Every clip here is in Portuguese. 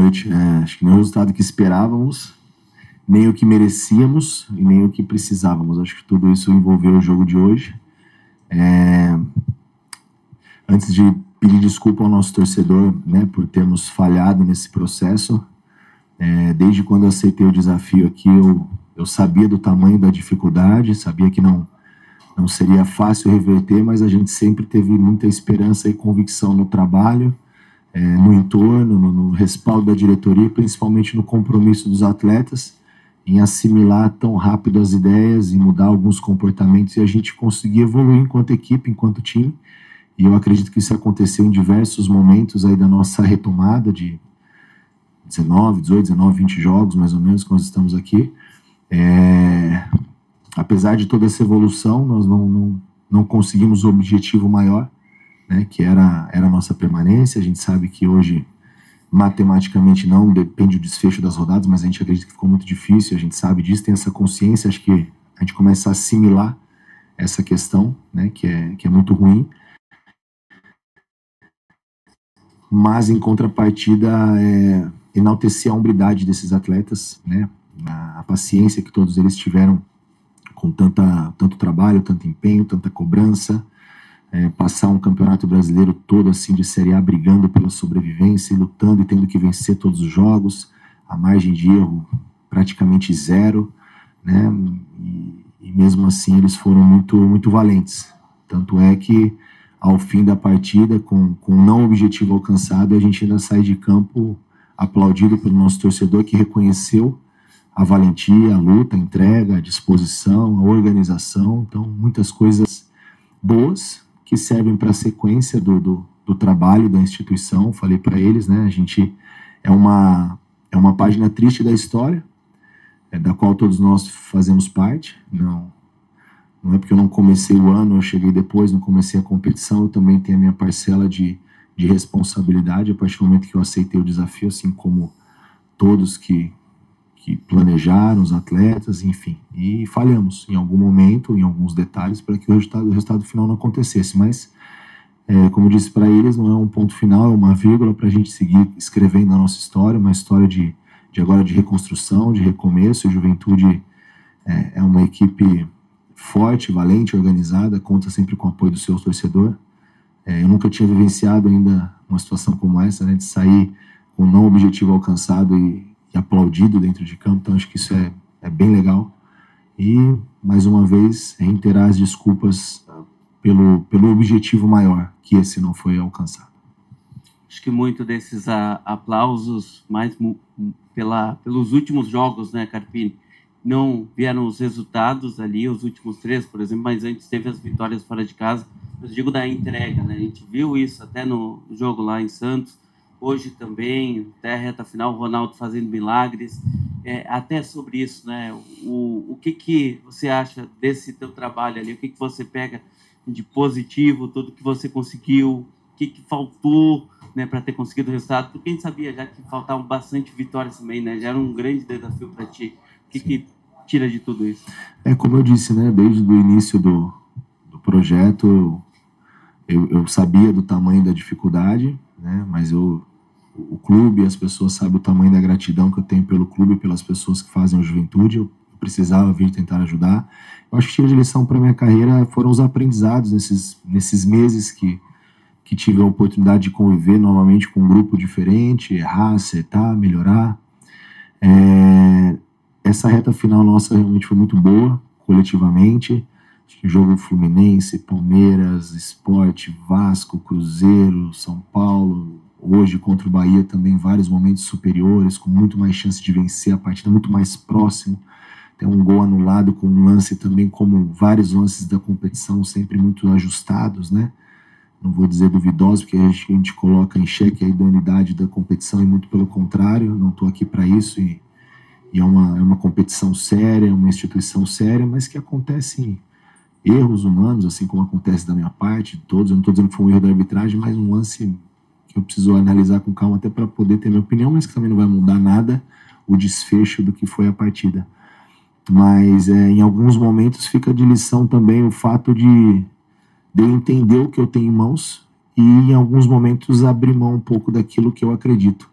noite. Acho que nem o resultado que esperávamos, nem o que merecíamos e nem o que precisávamos. Acho que tudo isso envolveu o jogo de hoje. Antes de pedir desculpa ao nosso torcedor, né, por termos falhado nesse processo, desde quando eu aceitei o desafio aqui, eu sabia do tamanho da dificuldade, sabia que não seria fácil reverter, mas a gente sempre teve muita esperança e convicção no trabalho, no entorno, no respaldo da diretoria, principalmente no compromisso dos atletas, em assimilar tão rápido as ideias e mudar alguns comportamentos e a gente conseguir evoluir enquanto equipe, enquanto time. E eu acredito que isso aconteceu em diversos momentos aí da nossa retomada de 19, 18, 19, 20 jogos, mais ou menos, que nós estamos aqui. Apesar de toda essa evolução, nós não conseguimos o objetivo maior, né, que era a nossa permanência. A gente sabe que hoje, matematicamente, não depende do desfecho das rodadas, mas a gente acredita que ficou muito difícil, a gente sabe disso, tem essa consciência, acho que a gente começa a assimilar essa questão, né, que é muito ruim. Mas, em contrapartida, enaltecer a hombridade desses atletas, né, a paciência que todos eles tiveram com tanto trabalho, tanto empenho, tanta cobrança, passar um campeonato brasileiro todo assim de Série A brigando pela sobrevivência, e lutando e tendo que vencer todos os jogos, a margem de erro praticamente zero, né, e mesmo assim eles foram muito, muito valentes. Tanto é que ao fim da partida, com um não objetivo alcançado, a gente ainda sai de campo aplaudido pelo nosso torcedor, que reconheceu a valentia, a luta, a entrega, a disposição, a organização. Então, muitas coisas boas que servem para a sequência do trabalho da instituição. Falei para eles, né, a gente é uma página triste da história, da qual todos nós fazemos parte. Não é porque eu não comecei o ano, eu cheguei depois, não comecei a competição, eu também tenho a minha parcela de responsabilidade a partir do momento que eu aceitei o desafio, assim como todos que planejaram, os atletas, enfim. E falhamos em algum momento, em alguns detalhes, para que o resultado final não acontecesse. Mas, como eu disse para eles, não é um ponto final, é uma vírgula para a gente seguir escrevendo a nossa história, uma história de agora de reconstrução, de recomeço. A Juventude é uma equipe forte, valente, organizada, conta sempre com o apoio do seu torcedor. Eu nunca tinha vivenciado ainda uma situação como essa, né, de sair com um não objetivo alcançado e aplaudido dentro de campo. Então acho que isso é bem legal. E, mais uma vez, reiterar as desculpas pelo objetivo maior, que esse não foi alcançado. Acho que muito desses aplausos, mais pelos últimos jogos, né, Carpini? Não vieram os resultados ali, os últimos 3, por exemplo, mas antes teve as vitórias fora de casa. Eu digo da entrega, né? A gente viu isso até no jogo lá em Santos, hoje também, até a reta final, o Ronaldo fazendo milagres. Até sobre isso, né? O que você acha desse teu trabalho ali? O que você pega de positivo, tudo que você conseguiu, o que faltou, né, para ter conseguido o resultado? Porque a gente sabia já que faltavam bastante vitórias também, né? Já era um grande desafio para ti. O que tira de tudo isso? Como eu disse, né, desde o início do projeto, eu sabia do tamanho da dificuldade, né, mas o clube, as pessoas sabem o tamanho da gratidão que eu tenho pelo clube e pelas pessoas que fazem a Juventude. Eu precisava vir tentar ajudar. Eu acho que tira de lição para minha carreira foram os aprendizados nesses meses que tive a oportunidade de conviver novamente com um grupo diferente, errar, acertar, melhorar. Essa reta final nossa realmente foi muito boa, coletivamente. Acho que o jogo Fluminense, Palmeiras, Sport, Vasco, Cruzeiro, São Paulo, hoje contra o Bahia também, vários momentos superiores, com muito mais chance de vencer a partida, muito mais próximo. Tem um gol anulado com um lance também, como vários lances da competição, sempre muito ajustados, né? Não vou dizer duvidosos, porque a gente coloca em xeque a idoneidade da competição, e muito pelo contrário, não estou aqui para isso, e é uma competição séria, uma instituição séria, mas que acontecem erros humanos, assim como acontece da minha parte, de todos. Eu não estou dizendo que foi um erro da arbitragem, mas um lance que eu preciso analisar com calma até para poder ter minha opinião, mas que também não vai mudar nada o desfecho do que foi a partida. Mas em alguns momentos fica de lição também o fato de eu entender o que eu tenho em mãos e em alguns momentos abrir mão um pouco daquilo que eu acredito.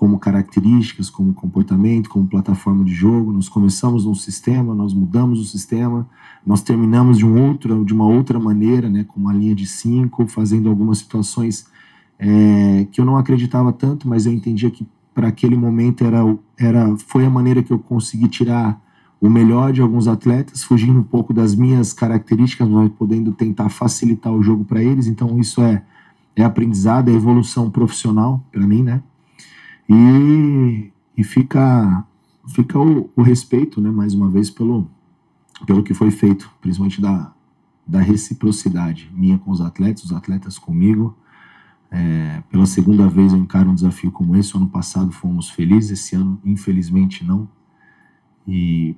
como características, como comportamento, como plataforma de jogo. Nós começamos num sistema, nós mudamos o sistema, nós terminamos de uma outra maneira, né, com uma linha de 5, fazendo algumas situações que eu não acreditava tanto, mas eu entendia que para aquele momento foi a maneira que eu consegui tirar o melhor de alguns atletas, fugindo um pouco das minhas características, mas podendo tentar facilitar o jogo para eles. Então isso é aprendizado, é evolução profissional para mim, né? E fica o respeito, né, mais uma vez, pelo que foi feito, principalmente da reciprocidade minha com os atletas comigo. Pela segunda vez eu encaro um desafio como esse. O ano passado fomos felizes, esse ano infelizmente não. E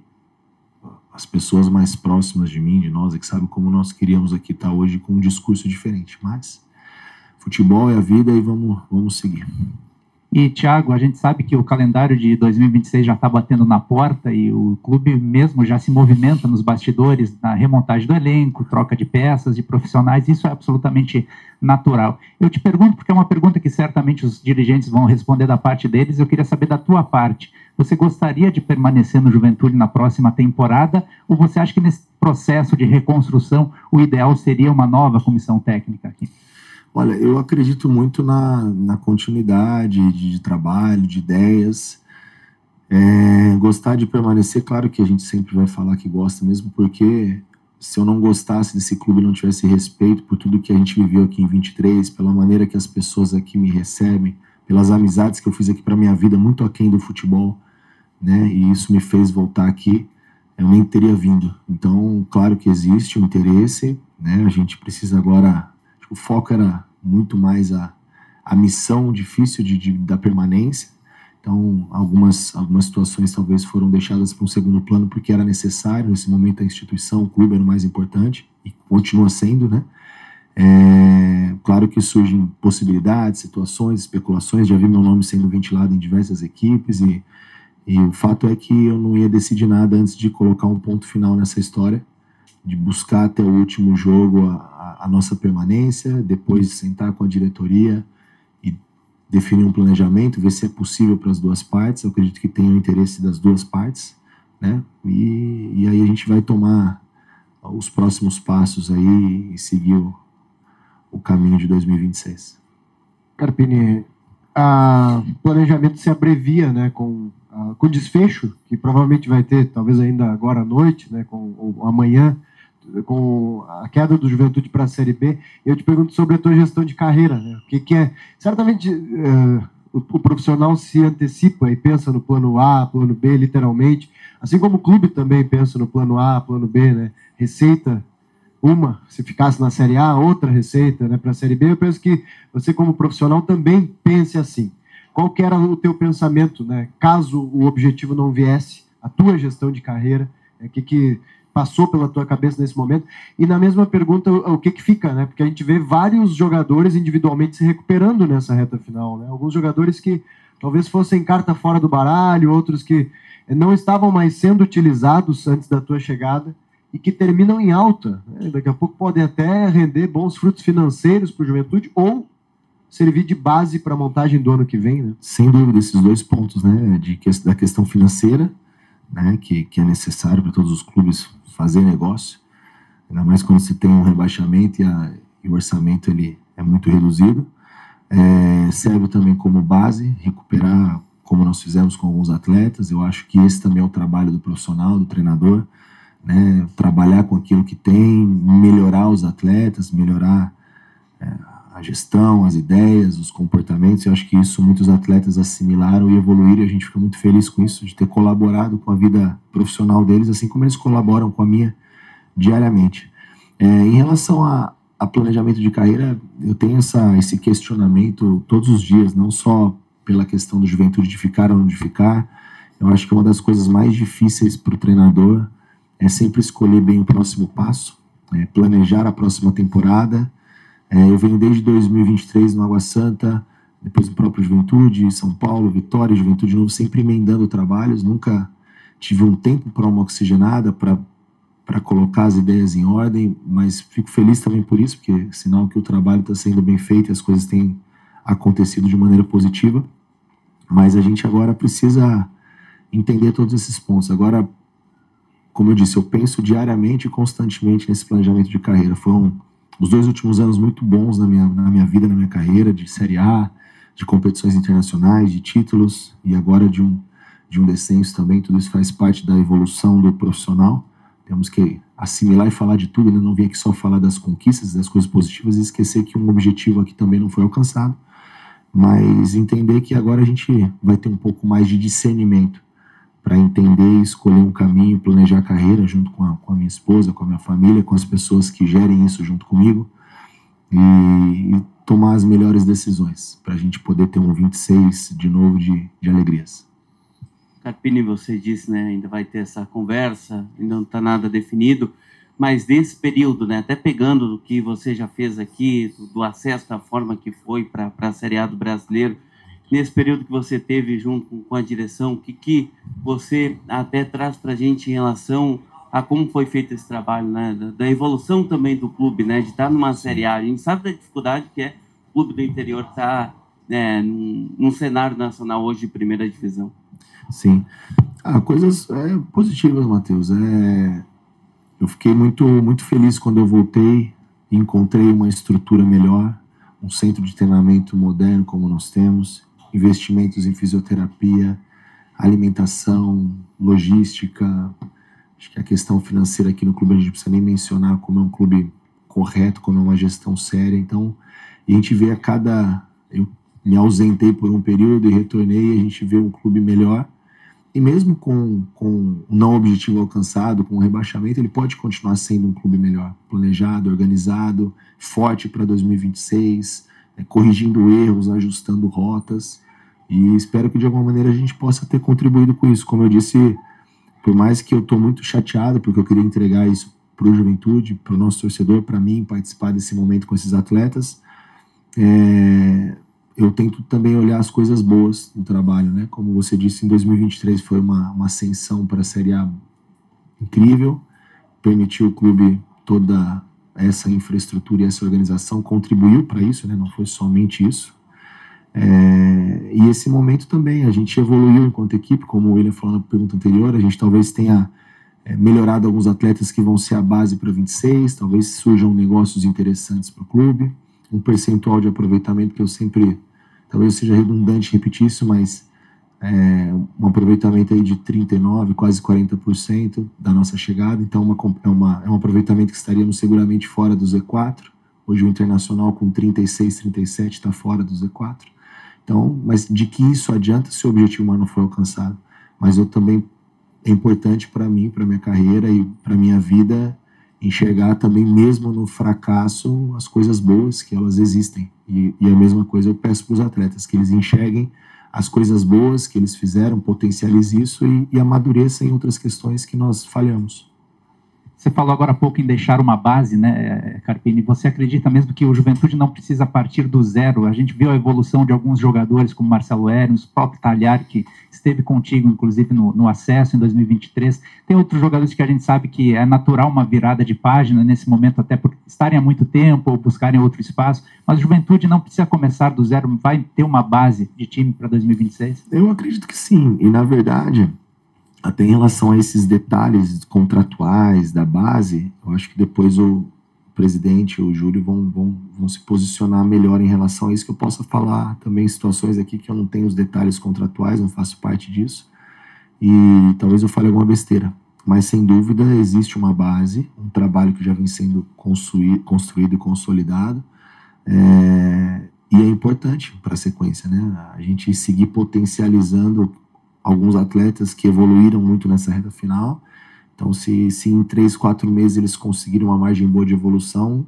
as pessoas mais próximas de mim, de nós, é que sabem como nós queríamos aqui estar hoje com um discurso diferente. Mas futebol é a vida e vamos seguir. E, Thiago, a gente sabe que o calendário de 2026 já está batendo na porta e o clube mesmo já se movimenta nos bastidores, na remontagem do elenco, troca de peças, de profissionais, isso é absolutamente natural. Eu te pergunto, porque é uma pergunta que certamente os dirigentes vão responder da parte deles, eu queria saber da tua parte. Você gostaria de permanecer no Juventude na próxima temporada ou você acha que nesse processo de reconstrução o ideal seria uma nova comissão técnica aqui? Olha, eu acredito muito na continuidade de trabalho, de ideias. Gostar de permanecer, claro que a gente sempre vai falar que gosta, mesmo porque se eu não gostasse desse clube, não tivesse respeito por tudo que a gente viveu aqui em 23, pela maneira que as pessoas aqui me recebem, pelas amizades que eu fiz aqui para minha vida, muito aquém do futebol, né? E isso me fez voltar aqui, eu nem teria vindo. Então, claro que existe um interesse, né? A gente precisa agora... O foco era muito mais a missão difícil da permanência. Então, algumas situações talvez foram deixadas para um segundo plano porque era necessário. Nesse momento, a instituição, o clube era o mais importante e continua sendo, né? Claro que surgem possibilidades, situações, especulações. Já vi meu nome sendo ventilado em diversas equipes e o fato é que eu não ia decidir nada antes de colocar um ponto final nessa história, de buscar até o último jogo a nossa permanência, depois sentar com a diretoria e definir um planejamento, ver se é possível para as duas partes. Eu acredito que tem o interesse das duas partes, né? E aí a gente vai tomar os próximos passos aí e seguir o caminho de 2026. Carpini, o planejamento se abrevia, né, com desfecho, que provavelmente vai ter, talvez ainda agora à noite, né, ou amanhã, com a queda do Juventude para a Série B. Eu te pergunto sobre a tua gestão de carreira, né? O que é... Certamente o profissional se antecipa e pensa no plano A, plano B, literalmente, assim como o clube também pensa no plano A, plano B, né? Receita, se ficasse na Série A, outra receita, né, para a Série B. Eu penso que você, como profissional, também pense assim. Qual que era o teu pensamento, né, caso o objetivo não viesse, a tua gestão de carreira, o que passou pela tua cabeça nesse momento? E na mesma pergunta, o que fica, né? Porque a gente vê vários jogadores individualmente se recuperando nessa reta final, né? Alguns jogadores que talvez fossem carta fora do baralho, outros que não estavam mais sendo utilizados antes da tua chegada e que terminam em alta, né? Daqui a pouco podem até render bons frutos financeiros para o Juventude ou servir de base para a montagem do ano que vem, né? Sem dúvida, esses dois pontos, né? Da questão financeira, né? Que é necessário para todos os clubes fazer negócio, ainda mais quando se tem um rebaixamento e o orçamento ele é muito reduzido. Serve também como base, recuperar como nós fizemos com alguns atletas. Eu acho que esse também é o trabalho do profissional, do treinador, né? Trabalhar com aquilo que tem, melhorar os atletas, melhorar a gestão, as ideias, os comportamentos. Eu acho que isso muitos atletas assimilaram e evoluíram, e a gente fica muito feliz com isso, de ter colaborado com a vida profissional deles, assim como eles colaboram com a minha diariamente. Em relação a planejamento de carreira, eu tenho esse questionamento todos os dias, não só pela questão do Juventude de ficar ou não de ficar. Eu acho que uma das coisas mais difíceis para o treinador é sempre escolher bem o próximo passo, planejar a próxima temporada. Eu venho desde 2023 no Água Santa, depois no próprio Juventude, São Paulo, Vitória, Juventude de novo, sempre emendando trabalhos. Nunca tive um tempo para uma oxigenada, para colocar as ideias em ordem, mas fico feliz também por isso, porque é sinal que o trabalho está sendo bem feito e as coisas têm acontecido de maneira positiva. Mas a gente agora precisa entender todos esses pontos. Agora, como eu disse, eu penso diariamente e constantemente nesse planejamento de carreira. Foram os 2 últimos anos muito bons na minha vida, na minha carreira, de Série A, de competições internacionais, de títulos, e agora de um descenso também. Tudo isso faz parte da evolução do profissional. Temos que assimilar e falar de tudo, né? Não vim aqui só falar das conquistas, das coisas positivas, e esquecer que um objetivo aqui também não foi alcançado, mas entender que agora a gente vai ter um pouco mais de discernimento para entender, escolher um caminho, planejar a carreira junto com a minha esposa, com a minha família, com as pessoas que gerem isso junto comigo, e tomar as melhores decisões para a gente poder ter um 26 de novo de alegrias. Carpini, você disse, né, ainda vai ter essa conversa, ainda não está nada definido, mas desse período, né, até pegando do que você já fez aqui, do acesso da forma que foi para a Série A do Brasileiro, nesse período que você teve junto com a direção, o que você até traz para a gente em relação a como foi feito esse trabalho, né, da evolução também do clube, né, de estar numa Série A. A gente sabe da dificuldade que é o clube do interior estar, né, num cenário nacional hoje de primeira divisão. Sim. Coisas positivas, Matheus. Eu fiquei muito feliz quando eu voltei e encontrei uma estrutura melhor, um centro de treinamento moderno como nós temos, investimentos em fisioterapia, alimentação, logística. Acho que a questão financeira aqui no clube a gente não precisa nem mencionar, como é um clube correto, como é uma gestão séria. Então, a gente vê eu me ausentei por um período e retornei, e a gente vê um clube melhor. E mesmo com o não objetivo alcançado, com o rebaixamento, ele pode continuar sendo um clube melhor, planejado, organizado, forte para 2026, corrigindo erros, ajustando rotas. E espero que de alguma maneira a gente possa ter contribuído com isso. Como eu disse, por mais que eu estou muito chateado, porque eu queria entregar isso para o Juventude, para o nosso torcedor, para mim, participar desse momento com esses atletas, eu tento também olhar as coisas boas do trabalho, né? Como você disse, em 2023 foi uma ascensão para a Série A incrível, permitiu o clube toda essa infraestrutura e essa organização, contribuiu para isso, né? Não foi somente isso. E esse momento também, a gente evoluiu enquanto equipe, como o William falou na pergunta anterior, a gente talvez tenha melhorado alguns atletas que vão ser a base para 26, talvez surjam negócios interessantes para o clube, um percentual de aproveitamento que eu sempre, talvez seja redundante repetir isso, mas um aproveitamento aí de 39%, quase 40% da nossa chegada. Então é um aproveitamento que estaríamos seguramente fora do Z4. Hoje o Internacional com 36, 37 está fora do Z4. Então, mas de que isso adianta se o objetivo maior não foi alcançado? Mas eu também, é importante para mim, para minha carreira e para minha vida, enxergar também, mesmo no fracasso, as coisas boas, que elas existem. E a mesma coisa eu peço para os atletas, que eles enxerguem as coisas boas que eles fizeram, potencialize isso e amadureça em outras questões que nós falhamos. Você falou agora há pouco em deixar uma base, né, Carpini? Você acredita mesmo que o Juventude não precisa partir do zero? A gente viu a evolução de alguns jogadores, como Marcelo Hermes, o próprio Talhar, que esteve contigo, inclusive, no acesso em 2023. Tem outros jogadores que a gente sabe que é natural uma virada de página nesse momento, até por estarem há muito tempo ou buscarem outro espaço. Mas o Juventude não precisa começar do zero, vai ter uma base de time para 2026? Eu acredito que sim. E, na verdade, até em relação a esses detalhes contratuais da base, eu acho que depois o presidente e o Júlio vão se posicionar melhor em relação a isso, que eu possa falar também situações aqui que eu não tenho os detalhes contratuais, não faço parte disso, e talvez eu fale alguma besteira. Mas, sem dúvida, existe uma base, um trabalho que já vem sendo construído e consolidado, e é importante para a sequência, né? A gente seguir potencializando alguns atletas que evoluíram muito nessa reta final. Então, se em 3, 4 meses eles conseguiram uma margem boa de evolução,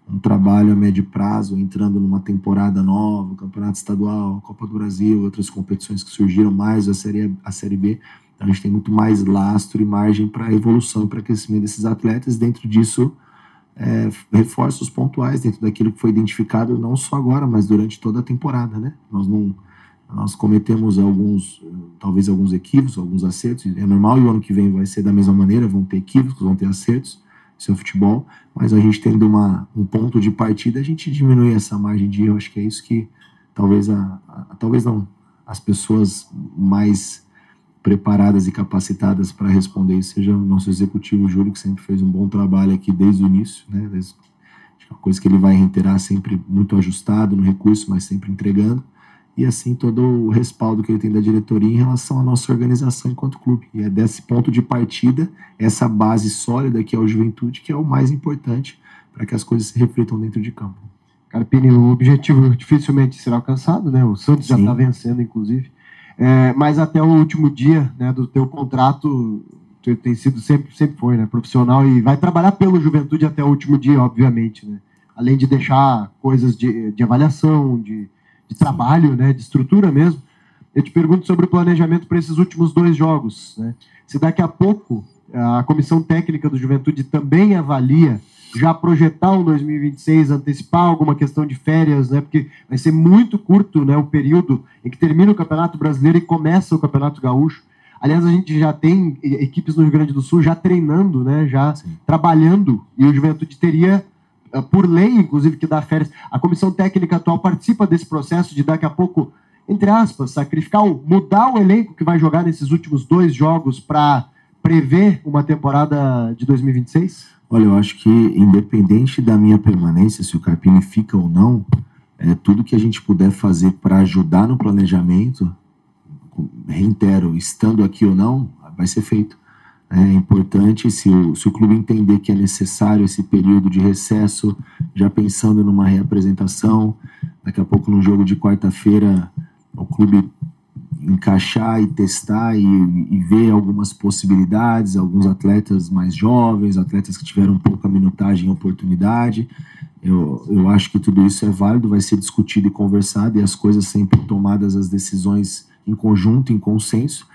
um trabalho a médio prazo, entrando numa temporada nova, Campeonato Estadual, Copa do Brasil, outras competições que surgiram, mais a Série B, então a gente tem muito mais lastro e margem para evolução e para crescimento desses atletas. Dentro disso, reforços pontuais dentro daquilo que foi identificado, não só agora, mas durante toda a temporada, né? Nós cometemos talvez alguns equívocos, alguns acertos, é normal, e o ano que vem vai ser da mesma maneira, vão ter equívocos, vão ter acertos, isso é o futebol, mas a gente tendo um ponto de partida, a gente diminui essa margem de erro. Acho que é isso que talvez não, as pessoas mais preparadas e capacitadas para responder isso seja o nosso executivo Júlio, que sempre fez um bom trabalho aqui desde o início, né? Acho que é uma coisa que ele vai reiterar, sempre muito ajustado no recurso, mas sempre entregando, e assim todo o respaldo que ele tem da diretoria em relação à nossa organização enquanto clube. E é desse ponto de partida, essa base sólida que é o Juventude, que é o mais importante para que as coisas se reflitam dentro de campo. Carpini, o objetivo dificilmente será alcançado, né? O Santos já está vencendo, inclusive. Mas até o último dia, né, do teu contrato, tu tem sido sempre foi, né, profissional, e vai trabalhar pelo Juventude até o último dia, obviamente, né? Além de deixar coisas de avaliação, de trabalho, né, de estrutura mesmo. Eu te pergunto sobre o planejamento para esses últimos 2 jogos, né? Se daqui a pouco a comissão técnica do Juventude também avalia já projetar um 2026, antecipar alguma questão de férias, né? Porque vai ser muito curto, né, o período em que termina o Campeonato Brasileiro e começa o Campeonato Gaúcho. Aliás, a gente já tem equipes no Rio Grande do Sul já treinando, né, já trabalhando, e o Juventude teria, por lei, inclusive, que dá férias. A comissão técnica atual participa desse processo de daqui a pouco, entre aspas, mudar o elenco que vai jogar nesses últimos 2 jogos para prever uma temporada de 2026? Olha, eu acho que independente da minha permanência, se o Carpini fica ou não, tudo que a gente puder fazer para ajudar no planejamento, reitero, estando aqui ou não, vai ser feito. É importante, se o clube entender que é necessário esse período de recesso, já pensando numa reapresentação, daqui a pouco no jogo de quarta-feira, o clube encaixar e testar e ver algumas possibilidades, alguns atletas mais jovens, atletas que tiveram pouca minutagem e oportunidade. Eu acho que tudo isso é válido, vai ser discutido e conversado, e as coisas sempre tomadas, as decisões em conjunto, em consenso,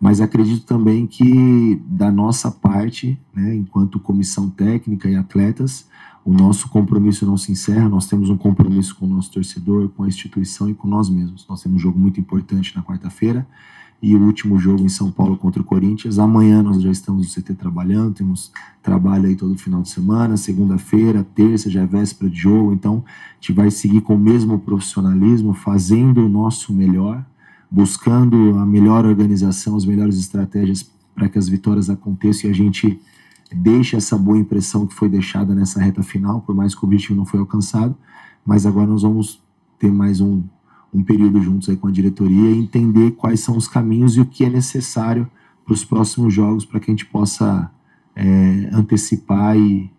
mas acredito também que da nossa parte, né, enquanto comissão técnica e atletas, o nosso compromisso não se encerra, nós temos um compromisso com o nosso torcedor, com a instituição e com nós mesmos. Nós temos um jogo muito importante na quarta-feira e o último jogo em São Paulo contra o Corinthians. Amanhã nós já estamos no CT trabalhando, temos trabalho aí todo final de semana, segunda-feira, terça já é véspera de jogo, então a gente vai seguir com o mesmo profissionalismo, fazendo o nosso melhor, buscando a melhor organização, as melhores estratégias para que as vitórias aconteçam e a gente deixa essa boa impressão que foi deixada nessa reta final, por mais que o objetivo não foi alcançado, mas agora nós vamos ter mais um período juntos aí com a diretoria e entender quais são os caminhos e o que é necessário para os próximos jogos para que a gente possa antecipar e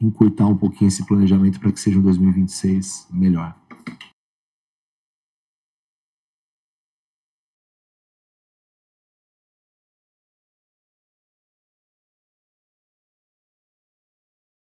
encurtar um pouquinho esse planejamento para que seja um 2026 melhor.